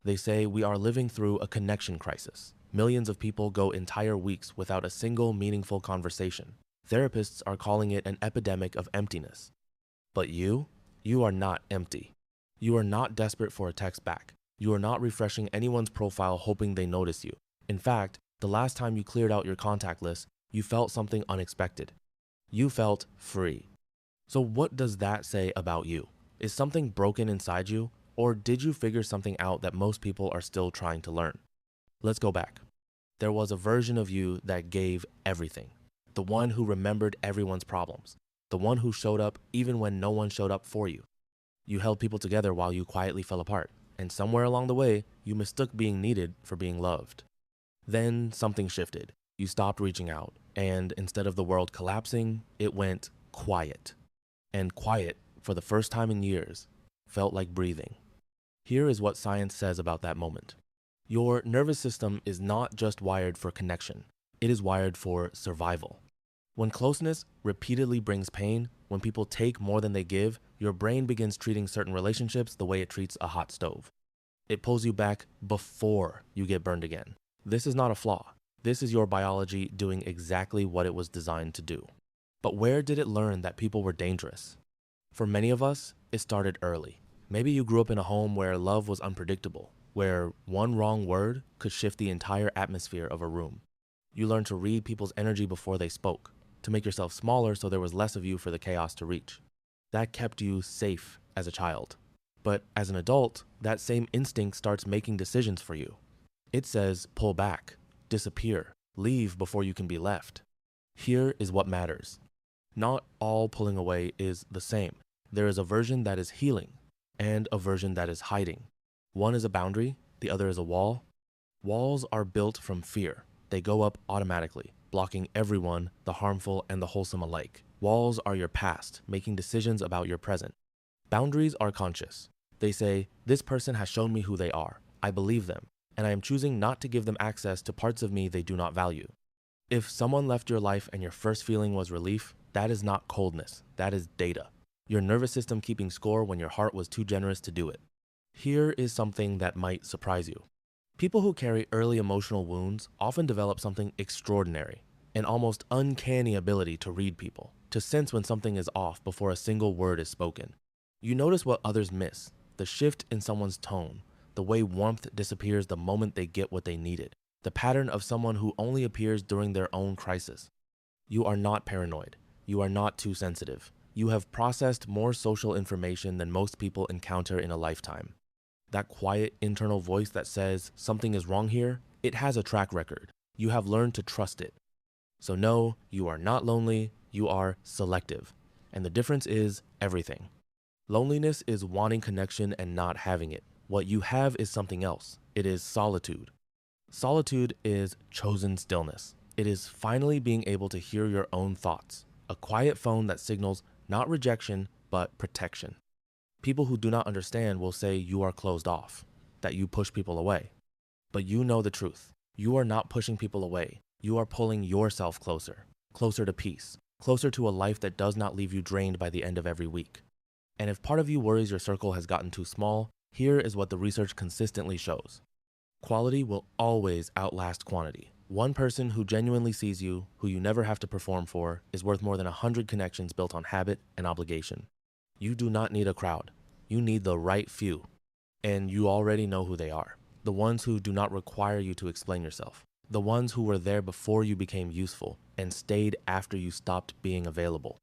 They say we are living through a connection crisis. Millions of people go entire weeks without a single meaningful conversation. Therapists are calling it an epidemic of emptiness. But you are not empty. You are not desperate for a text back. You are not refreshing anyone's profile hoping they notice you. In fact, the last time you cleared out your contact list, you felt something unexpected. You felt free. So what does that say about you? Is something broken inside you, or did you figure something out that most people are still trying to learn? Let's go back. There was a version of you that gave everything. The one who remembered everyone's problems. The one who showed up even when no one showed up for you. You held people together while you quietly fell apart. And somewhere along the way, you mistook being needed for being loved. Then something shifted. You stopped reaching out. And instead of the world collapsing, it went quiet. And quiet, for the first time in years, felt like breathing. Here is what science says about that moment. Your nervous system is not just wired for connection. It is wired for survival. When closeness repeatedly brings pain, when people take more than they give, your brain begins treating certain relationships the way it treats a hot stove. It pulls you back before you get burned again. This is not a flaw. This is your biology doing exactly what it was designed to do. But where did it learn that people were dangerous? For many of us, it started early. Maybe you grew up in a home where love was unpredictable, where one wrong word could shift the entire atmosphere of a room. You learned to read people's energy before they spoke, to make yourself smaller so there was less of you for the chaos to reach. That kept you safe as a child. But as an adult, that same instinct starts making decisions for you. It says pull back, disappear, leave before you can be left. Here is what matters. Not all pulling away is the same. There is a version that is healing and a version that is hiding. One is a boundary, the other is a wall. Walls are built from fear. They go up automatically, blocking everyone, the harmful and the wholesome alike. Walls are your past, making decisions about your present. Boundaries are conscious. They say, this person has shown me who they are. I believe them, and I am choosing not to give them access to parts of me they do not value. If someone left your life and your first feeling was relief, that is not coldness, that is data. Your nervous system keeping score when your heart was too generous to do it. Here is something that might surprise you. People who carry early emotional wounds often develop something extraordinary, an almost uncanny ability to read people, to sense when something is off before a single word is spoken. You notice what others miss, the shift in someone's tone, the way warmth disappears the moment they get what they needed, the pattern of someone who only appears during their own crisis. You are not paranoid. You are not too sensitive. You have processed more social information than most people encounter in a lifetime. That quiet internal voice that says something is wrong here, it has a track record. You have learned to trust it. So no, you are not lonely, you are selective. And the difference is everything. Loneliness is wanting connection and not having it. What you have is something else. It is solitude. Solitude is chosen stillness. It is finally being able to hear your own thoughts. A quiet phone that signals not rejection, but protection. People who do not understand will say you are closed off, that you push people away. But you know the truth. You are not pushing people away. You are pulling yourself closer, closer to peace, closer to a life that does not leave you drained by the end of every week. And if part of you worries your circle has gotten too small, here is what the research consistently shows. Quality will always outlast quantity. One person who genuinely sees you, who you never have to perform for, is worth more than 100 connections built on habit and obligation. You do not need a crowd. You need the right few. And you already know who they are. The ones who do not require you to explain yourself. The ones who were there before you became useful and stayed after you stopped being available.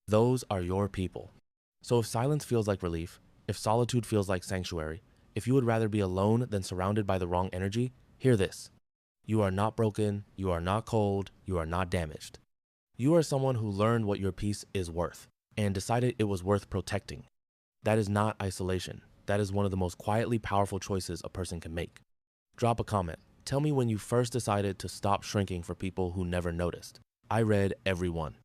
Those are your people. So if silence feels like relief, if solitude feels like sanctuary, if you would rather be alone than surrounded by the wrong energy, hear this. You are not broken, you are not cold, you are not damaged. You are someone who learned what your peace is worth and decided it was worth protecting. That is not isolation. That is one of the most quietly powerful choices a person can make. Drop a comment. Tell me when you first decided to stop shrinking for people who never noticed. I read every one.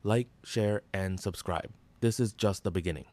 Like, share, and subscribe. This is just the beginning.